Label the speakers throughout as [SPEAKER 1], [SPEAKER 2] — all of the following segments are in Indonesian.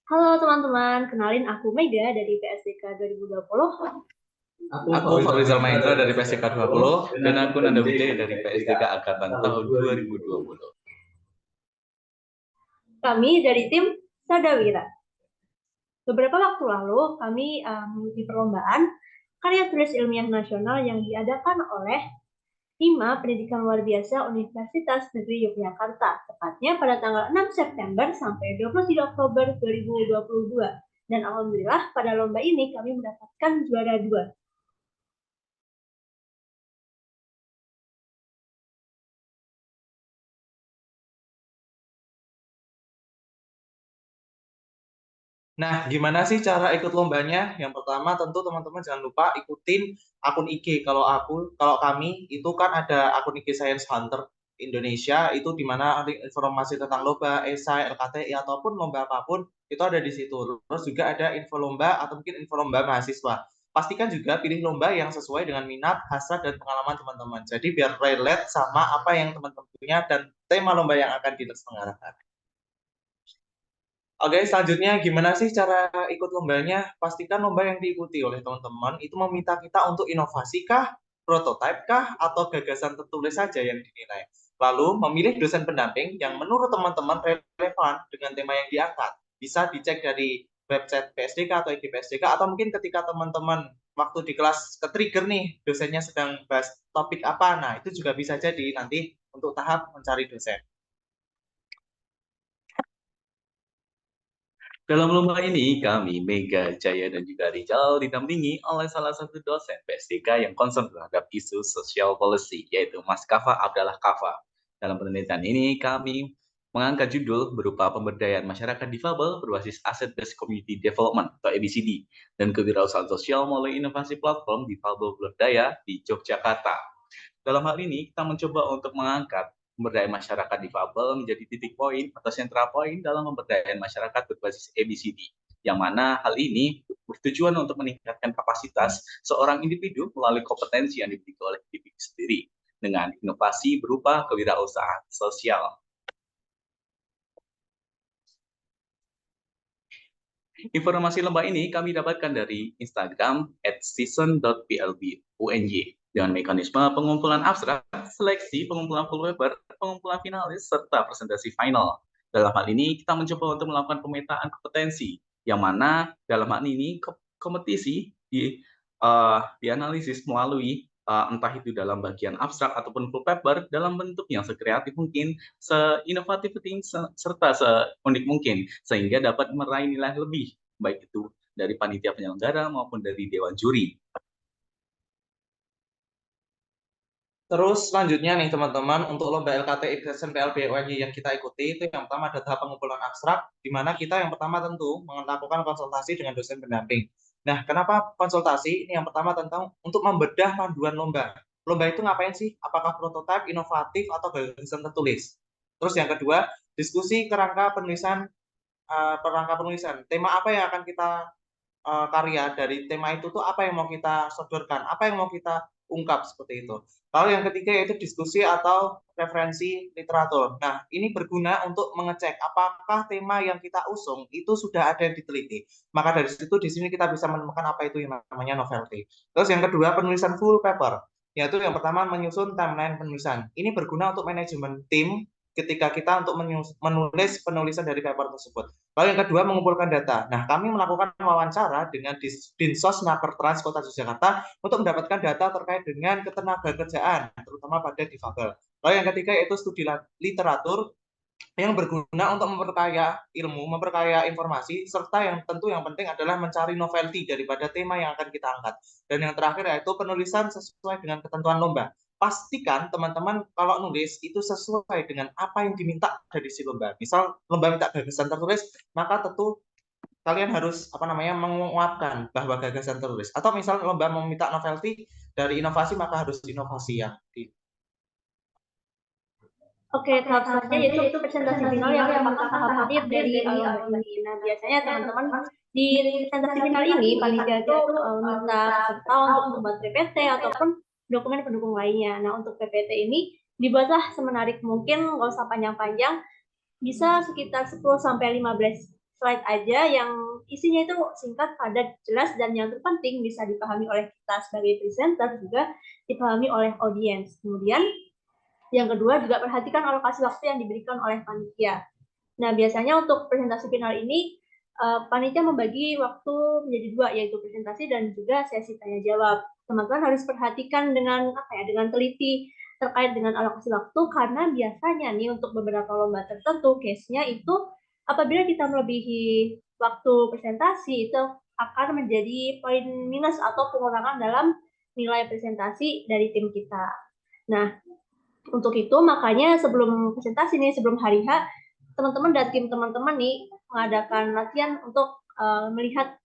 [SPEAKER 1] Halo teman-teman, kenalin aku Mega dari PSDK 2020.
[SPEAKER 2] Aku Fabrizal Mahendra dari PSDK 20 dan aku Nanda Wijaya dari PSDK Angkatan tahun 2020.
[SPEAKER 1] Kami dari tim Sadawira. Beberapa waktu lalu kami mengikuti perlombaan karya tulis ilmiah nasional yang diadakan oleh Hima Pendidikan Luar Biasa Universitas Negeri Yogyakarta, tepatnya pada tanggal 6 September sampai 23 Oktober 2022. Dan alhamdulillah pada lomba ini kami mendapatkan juara 2.
[SPEAKER 2] Nah, gimana sih cara ikut lombanya? Yang pertama tentu teman-teman jangan lupa ikutin akun IG. Kalau kami itu kan ada akun IG Science Hunter Indonesia itu di mana informasi tentang lomba, esai, LKTI ataupun lomba apapun itu ada di situ. Terus juga ada info lomba atau mungkin info lomba mahasiswa. Pastikan juga pilih lomba yang sesuai dengan minat, hasrat, dan pengalaman teman-teman. Jadi biar relate sama apa yang teman-teman punya dan tema lomba yang akan diselenggarakan. Oke, selanjutnya gimana sih cara ikut lombanya? Pastikan lomba yang diikuti oleh teman-teman itu meminta kita untuk inovasi kah, prototipe kah, atau gagasan tertulis saja yang dinilai. Lalu memilih dosen pendamping yang menurut teman-teman relevan dengan tema yang diangkat. Bisa dicek dari website PSDK atau IG PSDK, atau mungkin ketika teman-teman waktu di kelas ke-trigger nih, dosennya sedang bahas topik apa, nah itu juga bisa jadi nanti untuk tahap mencari dosen.
[SPEAKER 3] Dalam lomba ini, kami, Mega, Jaya, dan juga Rizal didampingi oleh salah satu dosen PSDK yang concern terhadap isu social policy, yaitu Mas Kafa Abdallah Kafa. Dalam penelitian ini, kami mengangkat judul berupa pemberdayaan masyarakat difabel berbasis Asset Based Community Development atau ABCD dan kewirausahaan sosial melalui inovasi platform difabel berdaya di Yogyakarta. Dalam hal ini, kita mencoba untuk mengangkat pemberdayaan masyarakat difabel menjadi titik poin atau sentra poin dalam pemberdayaan masyarakat berbasis ABCD, yang mana hal ini bertujuan untuk meningkatkan kapasitas seorang individu melalui kompetensi yang dimiliki oleh individu sendiri dengan inovasi berupa kewirausahaan sosial. Informasi lomba ini kami dapatkan dari Instagram @season.plbuny dengan mekanisme pengumpulan abstrak, seleksi, pengumpulan full paper, pengumpulan finalis, serta presentasi final. Dalam hal ini, kita mencoba untuk melakukan pemetaan kompetensi, yang mana dalam hal ini kompetisi dianalisis melalui entah itu dalam bagian abstrak ataupun full paper dalam bentuk yang sekreatif mungkin, seinovatif mungkin, serta seunik mungkin, sehingga dapat meraih nilai lebih, baik itu dari panitia penyelenggara maupun dari dewan juri.
[SPEAKER 2] Terus selanjutnya nih teman-teman, untuk lomba LKTI Session PLBUNY yang kita ikuti itu yang pertama ada tahap pengumpulan abstrak, di mana kita yang pertama tentu melakukan konsultasi dengan dosen pendamping. Nah, kenapa konsultasi? Ini yang pertama tentang untuk membedah panduan lomba. Lomba itu ngapain sih? Apakah prototipe, inovatif, atau gagasan tertulis? Terus yang kedua, diskusi kerangka penulisan. Tema apa yang akan kita karya dari tema itu tuh apa yang mau kita sodorkan, apa yang mau kita ungkap seperti itu. Lalu yang ketiga yaitu diskusi atau referensi literatur. Nah, ini berguna untuk mengecek apakah tema yang kita usung itu sudah ada yang diteliti. Maka dari situ di sini kita bisa menemukan apa itu yang namanya novelty. Terus yang kedua penulisan full paper, yaitu yang pertama menyusun timeline penulisan. Ini berguna untuk manajemen tim ketika kita untuk menulis penulisan dari paper tersebut. Lalu yang kedua mengumpulkan data. Nah, kami melakukan wawancara dengan Dinsos Naker Trans Kota Yogyakarta untuk mendapatkan data terkait dengan ketenagakerjaan, terutama pada difabel. Lalu yang ketiga yaitu studi literatur yang berguna untuk memperkaya ilmu, memperkaya informasi, serta yang tentu yang penting adalah mencari novelty daripada tema yang akan kita angkat. Dan yang terakhir yaitu penulisan sesuai dengan ketentuan lomba. Pastikan teman-teman kalau nulis itu sesuai dengan apa yang diminta dari si lomba. Misal lomba minta gagasan tertulis, maka tentu kalian harus menguapkan bahwa gagasan tertulis. Atau misal lomba meminta novelty dari inovasi, maka harus inovasi yang di.
[SPEAKER 1] Oke, tahap selanjutnya yaitu presentasi final yang merupakan tahap akhir dari lomba ini. Nah, biasanya teman-teman di presentasi final ini panitia itu minta peserta untuk membuat PPT ataupun dokumen pendukung lainnya. Nah, untuk PPT ini dibuatlah semenarik mungkin, nggak usah panjang-panjang, bisa sekitar 10 sampai 15 slide aja yang isinya itu singkat, padat, jelas, dan yang terpenting bisa dipahami oleh kita sebagai presenter, juga dipahami oleh audiens. Kemudian yang kedua juga perhatikan alokasi waktu yang diberikan oleh panitia. Nah, biasanya untuk presentasi final ini panitia membagi waktu menjadi dua, yaitu presentasi dan juga sesi tanya jawab. Teman-teman harus perhatikan dengan dengan teliti terkait dengan alokasi waktu, karena biasanya nih untuk beberapa lomba tertentu case-nya itu apabila kita melebihi waktu presentasi itu akan menjadi poin minus atau pengurangan dalam nilai presentasi dari tim kita. Nah, untuk itu makanya sebelum presentasi nih, sebelum hari H, teman-teman dan tim teman-teman nih mengadakan latihan untuk melihat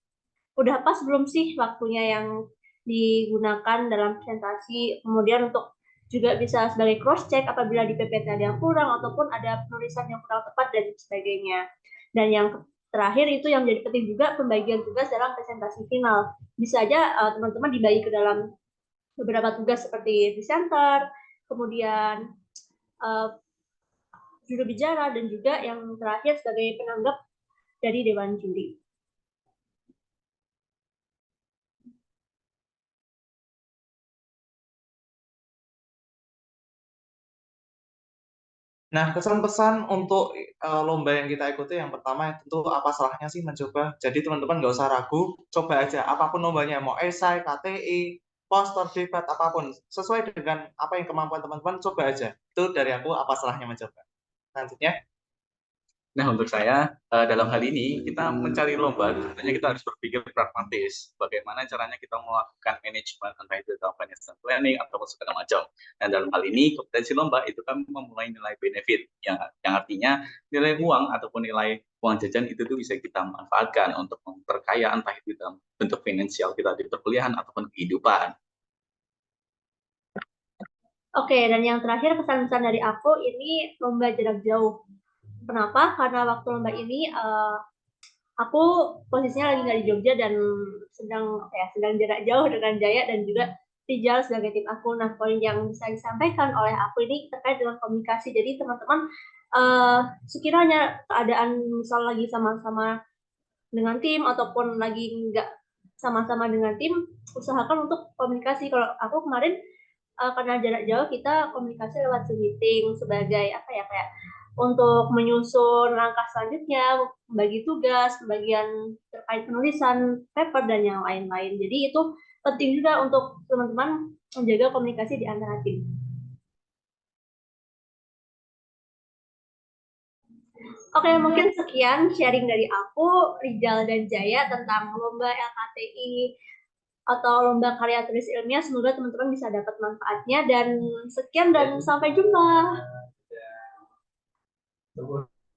[SPEAKER 1] udah pas belum sih waktunya yang digunakan dalam presentasi. Kemudian untuk juga bisa sebagai cross check apabila di PPT ada yang kurang ataupun ada penulisan yang kurang tepat dan sebagainya. Dan yang terakhir itu yang menjadi penting juga, pembagian tugas dalam presentasi final. Bisa aja teman-teman dibagi ke dalam beberapa tugas seperti presenter, kemudian juru bicara, dan juga yang terakhir sebagai penanggap dari Dewan Juri.
[SPEAKER 2] Nah, kesan-pesan untuk lomba yang kita ikuti, yang pertama tentu apa salahnya sih mencoba. Jadi teman-teman nggak usah ragu, coba aja apapun lombanya, mau esai, KTI, poster, debat, apapun. Sesuai dengan apa yang kemampuan teman-teman, coba aja. Itu dari aku, apa salahnya mencoba. Selanjutnya.
[SPEAKER 4] Nah, untuk saya, dalam hal ini, kita mencari lomba, tentunya kita harus berpikir pragmatis. Bagaimana caranya kita melakukan manajemen, entah itu dalam financial planning, atau segala macam. Dan dalam hal ini, kompetensi lomba itu kan memulai nilai benefit, yang artinya nilai uang ataupun nilai uang jajan itu tuh bisa kita manfaatkan untuk memperkaya, entah itu dalam bentuk finansial kita di perkuliahan ataupun kehidupan.
[SPEAKER 1] Oke, dan yang terakhir pesan-pesan dari aku ini lomba jarak jauh. Kenapa? Karena waktu lomba ini aku posisinya lagi nggak di Jogja dan sedang jarak jauh dengan Jaya dan juga Rijal sebagai tim aku. Nah, poin yang bisa disampaikan oleh aku ini terkait dengan komunikasi. Jadi teman-teman sekiranya keadaan misal lagi sama-sama dengan tim ataupun lagi nggak sama-sama dengan tim, usahakan untuk komunikasi. Kalau aku kemarin karena jarak jauh kita komunikasi lewat Zoom meeting sebagai kayak untuk menyusun langkah selanjutnya, membagi tugas, pembagian terkait penulisan paper dan yang lain-lain. Jadi itu penting juga untuk teman-teman menjaga komunikasi di antara tim. Oke, mungkin sekian sharing dari aku, Rijal dan Jaya tentang lomba LKTI atau lomba karya tulis ilmiah. Semoga teman-teman bisa dapat manfaatnya, dan sekian dan sampai jumpa.